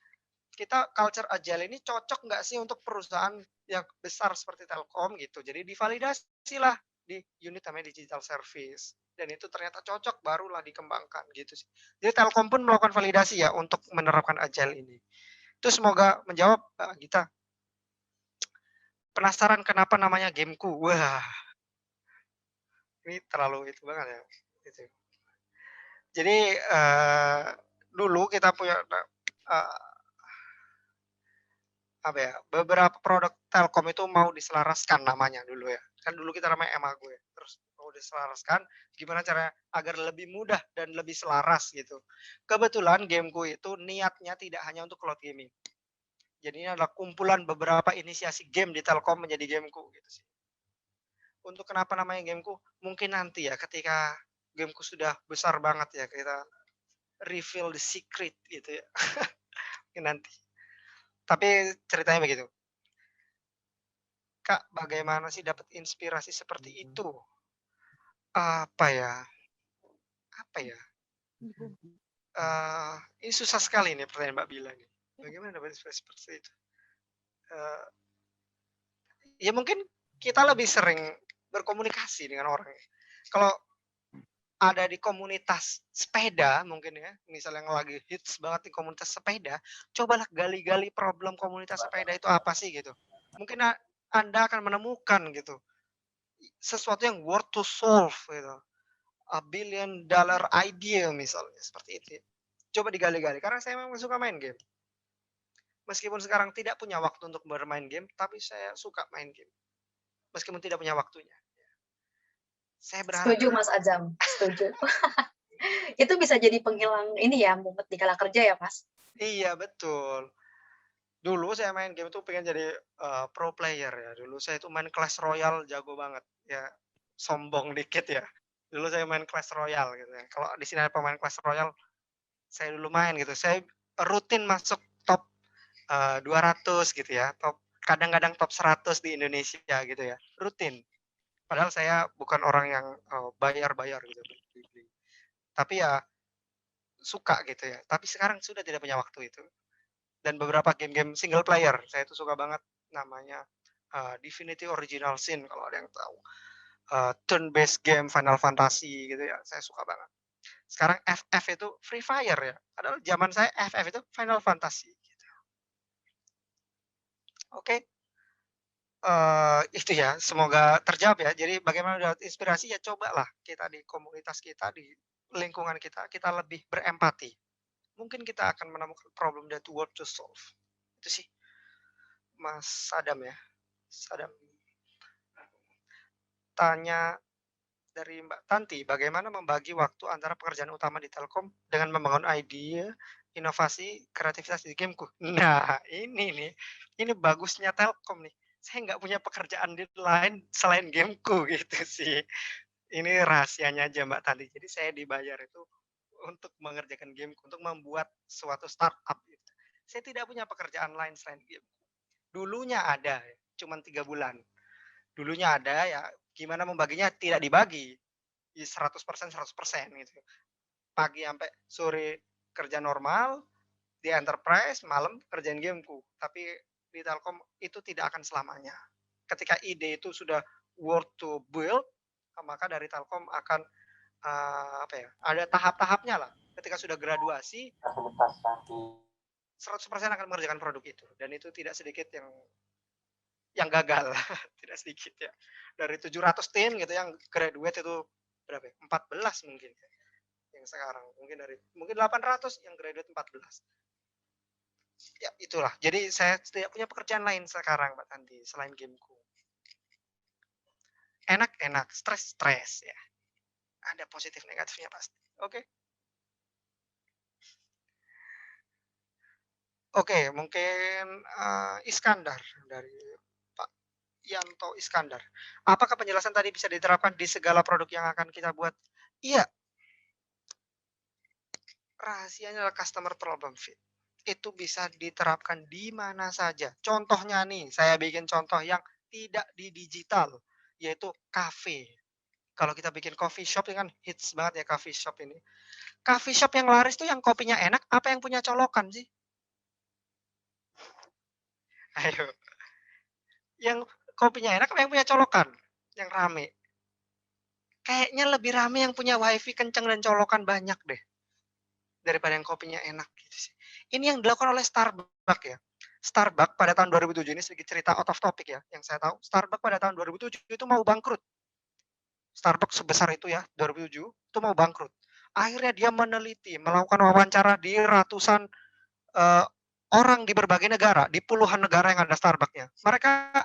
Kita culture agile ini cocok nggak sih untuk perusahaan yang besar seperti Telkom gitu. Jadi divalidasi lah di unit namanya digital service. Dan itu ternyata cocok, barulah dikembangkan gitu sih. Jadi Telkom pun melakukan validasi ya untuk menerapkan agile ini. Itu semoga menjawab, Gita. Penasaran kenapa namanya gameku? Wah, ini terlalu itu banget ya. Gitu. Jadi dulu kita punya apa ya, beberapa produk Telkom itu mau diselaraskan namanya dulu ya. Kan dulu kita namanya Emago ya. Terus mau diselaraskan, gimana caranya agar lebih mudah dan lebih selaras gitu. Kebetulan gameku itu niatnya tidak hanya untuk cloud gaming. Jadi ini adalah kumpulan beberapa inisiasi game di Telkom menjadi gameku gitu sih. Untuk kenapa namanya gameku? Mungkin nanti ya ketika gameku sudah besar banget ya, kita reveal the secret gitu ya. Mungkin nanti. Tapi ceritanya begitu. Kak, bagaimana sih dapat inspirasi seperti itu? Apa ya apa ya, ini susah sekali nih pertanyaan Mbak Bila nih. Bagaimana dapat inspirasi seperti itu? Eee, ya mungkin kita lebih sering berkomunikasi dengan orang ya. Kalau ada di komunitas sepeda mungkin ya, misalnya yang lagi hits banget di komunitas sepeda, cobalah gali-gali problem komunitas sepeda itu apa sih gitu. Mungkin Anda akan menemukan gitu, sesuatu yang worth to solve gitu. $1 billion idea misalnya seperti itu ya. Coba digali-gali karena saya memang suka main game. Meskipun sekarang tidak punya waktu untuk bermain game, tapi saya suka main game. Meskipun tidak punya waktunya. Saya berharap Setuju Mas Azam, setuju. Itu bisa jadi penghilang ini ya, mumet di kala kerja ya, Mas? iya betul. Dulu saya main game itu pengen jadi, pro player ya. Dulu saya itu main Clash Royale jago banget, ya sombong dikit ya. Dulu saya main Clash Royale gitu ya. Kalau di sini ada pemain Clash Royale, saya dulu main gitu. Saya rutin masuk top 200 gitu ya, kadang-kadang top 100 di Indonesia gitu ya, rutin. Padahal saya bukan orang yang, bayar-bayar gitu, beli-beli. Tapi ya suka gitu ya, tapi sekarang sudah tidak punya waktu itu. Dan beberapa game-game single player, saya itu suka banget namanya, Divinity Original Sin kalau ada yang tahu, turn based game Final Fantasy gitu ya, saya suka banget. Sekarang FF itu Free Fire ya, padahal zaman saya FF itu Final Fantasy gitu. Oke. Itu ya, semoga terjawab ya. Jadi bagaimana dapat inspirasi, ya cobalah kita di komunitas kita, di lingkungan kita, kita lebih berempati. Mungkin kita akan menemukan problem that worth to solve. Itu sih, Mas Sadam ya. Sadam tanya dari Mbak Tanti, bagaimana membagi waktu antara pekerjaan utama di Telkom dengan membangun ide, inovasi, kreativitas di gameku? Nah, ini nih, ini bagusnya Telkom nih. Saya nggak punya pekerjaan di lain selain gameku gitu sih. Ini rahasianya aja Mbak Tanti. Jadi saya dibayar itu untuk mengerjakan gameku, untuk membuat suatu startup gitu. Saya tidak punya pekerjaan lain selain game. Dulunya ada, cuman 3 bulan. Dulunya ada ya, gimana membaginya tidak dibagi. 100% 100% gitu. Pagi sampai sore kerja normal, di enterprise, malam kerjain gameku. Tapi di Telkom itu tidak akan selamanya. Ketika ide itu sudah worth to build, maka dari Telkom akan apa ya, ada tahap-tahapnya lah. Ketika sudah graduasi, 100% akan mengerjakan produk itu, dan itu tidak sedikit yang gagal, tidak sedikit ya. Dari 700 tim gitu yang graduate itu berapa ya? 14 mungkin ya, yang sekarang. Mungkin 800 yang graduate 14. Ya itulah. Jadi saya tidak punya pekerjaan lain sekarang Mbak Tanti selain gameku. Enak-enak, stres-stres ya. Ada positif negatifnya pasti. Oke. Oke, mungkin Iskandar dari Pak Yanto Iskandar. Apakah penjelasan tadi bisa diterapkan di segala produk yang akan kita buat? Iya. Rahasianya adalah customer problem fit. Itu bisa diterapkan di mana saja. Contohnya nih, saya bikin contoh yang tidak di digital, yaitu kafe. Kalau kita bikin coffee shop ini kan hits banget ya coffee shop ini. Coffee shop yang laris tuh yang kopinya enak, apa yang punya colokan sih? Ayo. Yang kopinya enak apa yang punya colokan? Yang rame. Kayaknya lebih rame yang punya wifi kenceng dan colokan banyak deh. Daripada yang kopinya enak gitu sih. Ini yang dilakukan oleh Starbucks ya. Starbucks pada tahun 2007 ini sedikit cerita out of topic ya. Yang saya tahu, Starbucks pada tahun 2007 itu mau bangkrut. Starbucks sebesar itu ya, 2007 itu mau bangkrut. Akhirnya dia meneliti, melakukan wawancara di ratusan uh, orang di berbagai negara, di puluhan negara yang ada Starbucks-nya. Mereka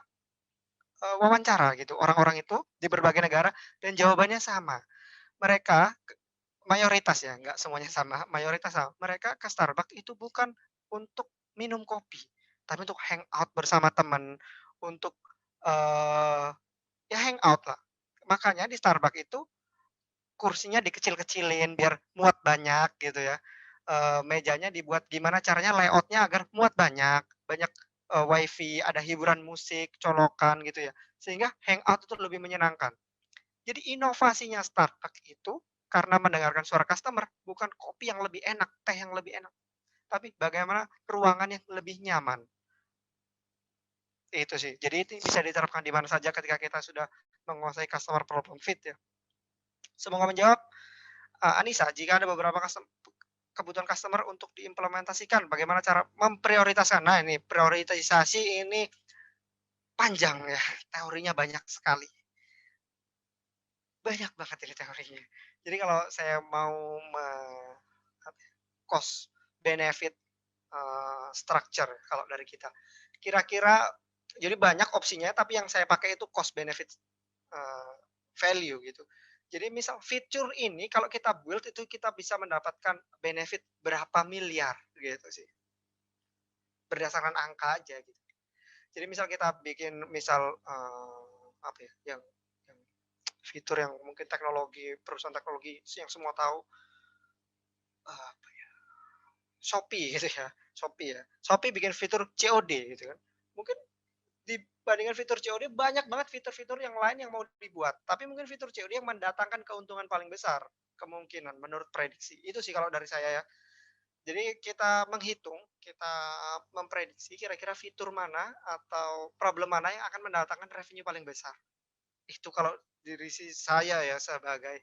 wawancara gitu, orang-orang itu di berbagai negara dan jawabannya sama. Mereka mayoritas ya, nggak semuanya sama, mayoritas sama. Mereka ke Starbucks itu bukan untuk minum kopi, tapi untuk hangout bersama teman, untuk ya hangout lah. Makanya di Starbucks itu kursinya dikecil-kecilin biar muat banyak gitu ya. Mejanya dibuat gimana caranya layoutnya agar muat banyak, banyak wifi, ada hiburan musik, colokan gitu ya. Sehingga hangout itu lebih menyenangkan. Jadi inovasinya Starbucks itu karena mendengarkan suara customer, bukan kopi yang lebih enak, teh yang lebih enak, tapi bagaimana ruangan yang lebih nyaman. Itu sih. Jadi itu bisa diterapkan di mana saja ketika kita sudah menguasai customer problem fit ya. Semoga menjawab. Anissa, jika ada beberapa kebutuhan customer untuk diimplementasikan, bagaimana cara memprioritaskan? Nah ini priorisasi ini panjang ya, teorinya banyak sekali. Banyak banget ini teorinya. Jadi kalau saya mau cost benefit structure kalau dari kita. Kira-kira jadi banyak opsinya tapi yang saya pakai itu cost benefit value gitu. Jadi misal fitur ini kalau kita build itu kita bisa mendapatkan benefit berapa miliar gitu sih. Berdasarkan angka aja gitu. Jadi misal kita bikin misal apa ya yang fitur yang mungkin teknologi perusahaan teknologi yang semua tahu apa ya Shopee gitu ya Shopee bikin fitur COD gitu kan mungkin dibandingkan fitur COD banyak banget fitur-fitur yang lain yang mau dibuat tapi mungkin fitur COD yang mendatangkan keuntungan paling besar kemungkinan menurut prediksi itu sih kalau dari saya ya jadi kita menghitung kita memprediksi kira-kira fitur mana atau problem mana yang akan mendatangkan revenue paling besar itu kalau diri saya ya sebagai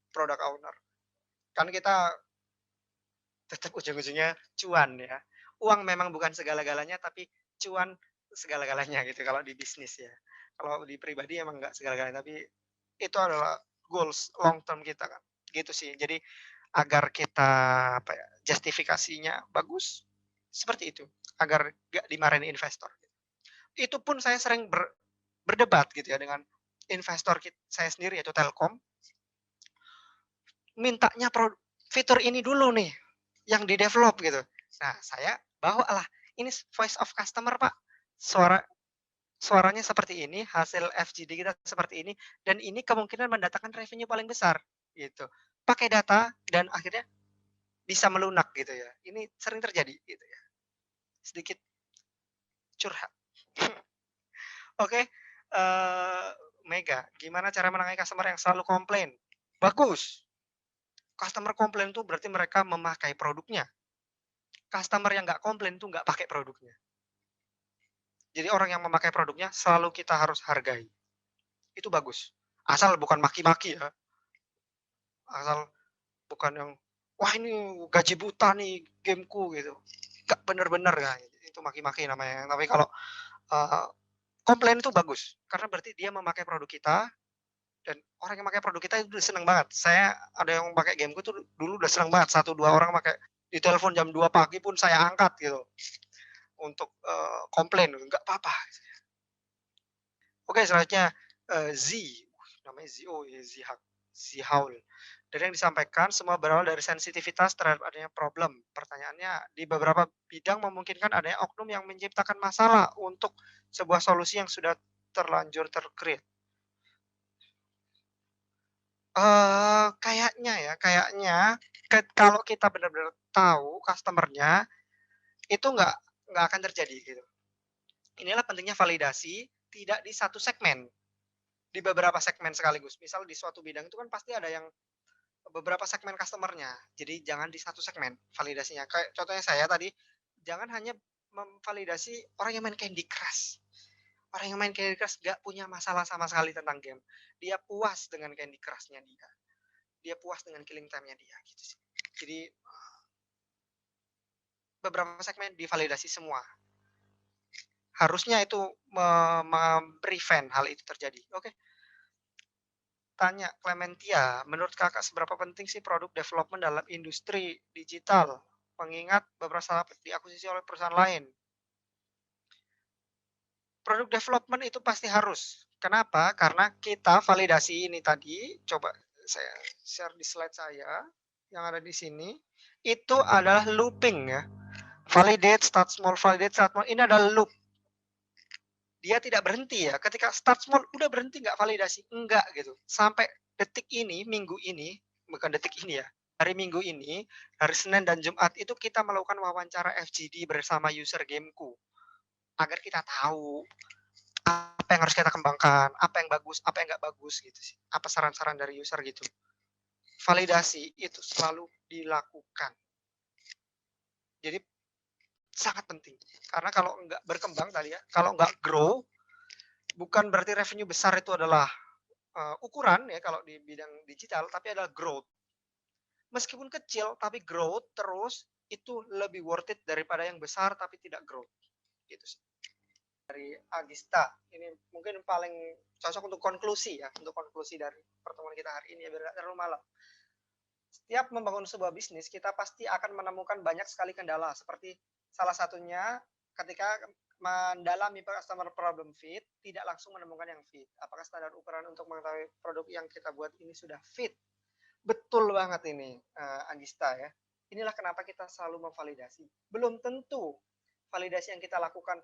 product owner kan kita tetap ujung-ujungnya cuan ya. Uang memang bukan segala-galanya, tapi cuan segala-galanya gitu kalau di bisnis ya. Kalau di pribadi emang nggak segala-galanya, tapi itu adalah goals long term kita kan. Gitu sih. Jadi agar kita apa ya, justifikasinya bagus seperti itu, agar nggak dimarahin investor. Itu pun saya sering berdebat gitu ya dengan investor saya sendiri yaitu Telkom. Mintanya fitur ini dulu nih yang di-develop gitu. Nah, saya bawalah, ini voice of customer, Pak. Suaranya seperti ini, hasil FGD kita seperti ini, dan ini kemungkinan mendatangkan revenue paling besar, gitu. Pakai data dan akhirnya bisa melunak gitu ya. Ini sering terjadi gitu ya. Sedikit curhat. Oke, Mega, gimana cara menangani customer yang selalu komplain? Bagus. Customer komplain itu berarti mereka memakai produknya. Customer yang nggak komplain tuh nggak pakai produknya. Jadi orang yang memakai produknya selalu kita harus hargai. Itu bagus. Asal bukan maki-maki ya. Asal bukan yang, "Wah ini gaji buta nih gameku," gitu. Nggak bener-bener ya, itu maki-maki namanya. Tapi kalau, eee, komplain itu bagus, karena berarti dia memakai produk kita, dan orang yang pakai produk kita itu udah seneng banget. Saya ada yang pakai gameku tuh dulu udah seneng banget, 1, 2 orang pakai, ditelepon jam 2 pagi pun saya angkat gitu, untuk, komplain, nggak apa-apa. Oke, selanjutnya, Z, namanya Zio ya, Zihaul. Dari yang disampaikan, semua berawal dari sensitivitas terhadap adanya problem. Pertanyaannya, di beberapa bidang memungkinkan adanya oknum yang menciptakan masalah untuk sebuah solusi yang sudah terlanjur ter-create. Kayaknya kalau kita benar-benar tahu customer-nya, itu nggak akan terjadi gitu. Inilah pentingnya validasi, tidak di satu segmen, di beberapa segmen sekaligus. Misal di suatu bidang itu kan pasti ada yang beberapa segmen customer-nya. Jadi jangan di satu segmen validasinya. Kayak contohnya saya tadi, jangan hanya memvalidasi orang yang main Candy Crush. Orang yang main Candy Crush nggak punya masalah sama sekali tentang game. Dia puas dengan Candy Crush-nya dia. Dia puas dengan killing time-nya dia gitu sih. Jadi beberapa segmen divalidasi semua. Harusnya itu prevent hal itu terjadi. Oke. Tanya Clementia, menurut Kakak seberapa penting sih produk development dalam industri digital? Mengingat beberapa salah diakuisisi oleh perusahaan lain. Produk development itu pasti harus. Kenapa? Karena kita validasi ini tadi, coba saya share di slide saya yang ada di sini, itu adalah looping ya. Validate, start small, validate, start small. Ini adalah loop. Dia tidak berhenti ya. Ketika start small, udah berhenti nggak validasi? Enggak gitu. Sampai detik ini, minggu ini, bukan detik ini ya, hari Minggu ini, hari Senin dan Jumat itu kita melakukan wawancara FGD bersama user gameku. Agar kita tahu apa yang harus kita kembangkan, apa yang bagus, apa yang nggak bagus gitu sih. Apa saran-saran dari user gitu. Validasi itu selalu dilakukan. Jadi sangat penting. Karena kalau nggak berkembang tadi ya, kalau nggak grow, bukan berarti revenue besar itu adalah ukuran ya kalau di bidang digital, tapi adalah growth. Meskipun kecil, tapi growth terus itu lebih worth it daripada yang besar tapi tidak growth. Gitu sih. Dari Agista, ini mungkin paling cocok untuk konklusi ya, untuk konklusi dari pertemuan kita hari ini ya, biar nggak terlalu malam. Setiap membangun sebuah bisnis, kita pasti akan menemukan banyak sekali kendala, seperti salah satunya ketika mendalami customer problem fit, tidak langsung menemukan yang fit. Apakah standar ukuran untuk mengetahui produk yang kita buat ini sudah fit? Betul banget ini, Agista ya. Inilah kenapa kita selalu memvalidasi. Belum tentu validasi yang kita lakukan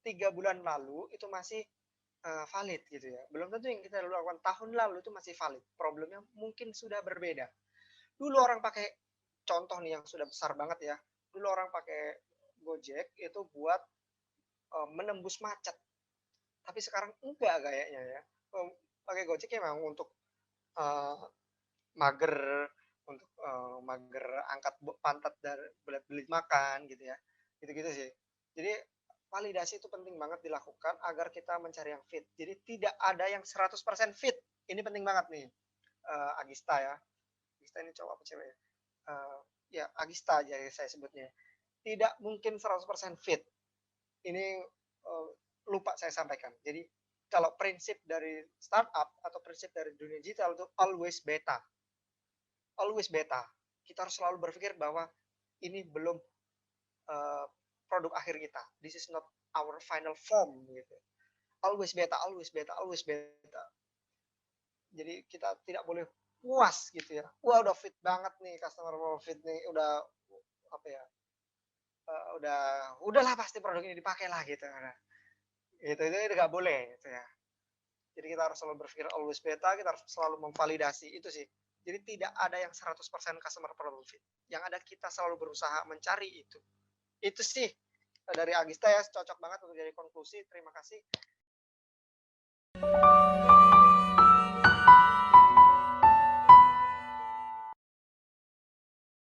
3 bulan lalu itu masih valid gitu ya. Belum tentu yang kita lakukan tahun lalu itu masih valid. Problemnya mungkin sudah berbeda. Dulu orang pakai, contoh nih yang sudah besar banget ya, dulu orang pakai Gojek itu buat menembus macet. Tapi sekarang enggak kayaknya ya. Pakai Gojek ya memang untuk mager, untuk mager angkat pantat dari beli makan gitu ya. Gitu-gitu sih. Jadi validasi itu penting banget dilakukan agar kita mencari yang fit. Jadi tidak ada yang 100% fit. Ini penting banget nih, Agista ya. Agista ini cowok apa cewek ya? Ya Agista aja ya saya sebutnya. Tidak mungkin 100% fit. Ini lupa saya sampaikan. Jadi kalau prinsip dari startup atau prinsip dari dunia digital itu always beta. Always beta. Kita harus selalu berpikir bahwa ini belum produk akhir kita. This is not our final form gitu. Always beta, always beta, always beta. Jadi kita tidak boleh puas gitu ya. Wah udah fit banget nih customer fit nih, udah apa ya? Udahlah pasti produk ini dipakai lah gitu. Nah, itu nggak boleh gitu ya. Jadi kita harus selalu berpikir always beta, kita harus selalu memvalidasi itu sih. Jadi tidak ada yang 100% customer problem fit. Yang ada kita selalu berusaha mencari itu. Itu sih dari Agista ya, cocok banget untuk jadi konklusi. Terima kasih.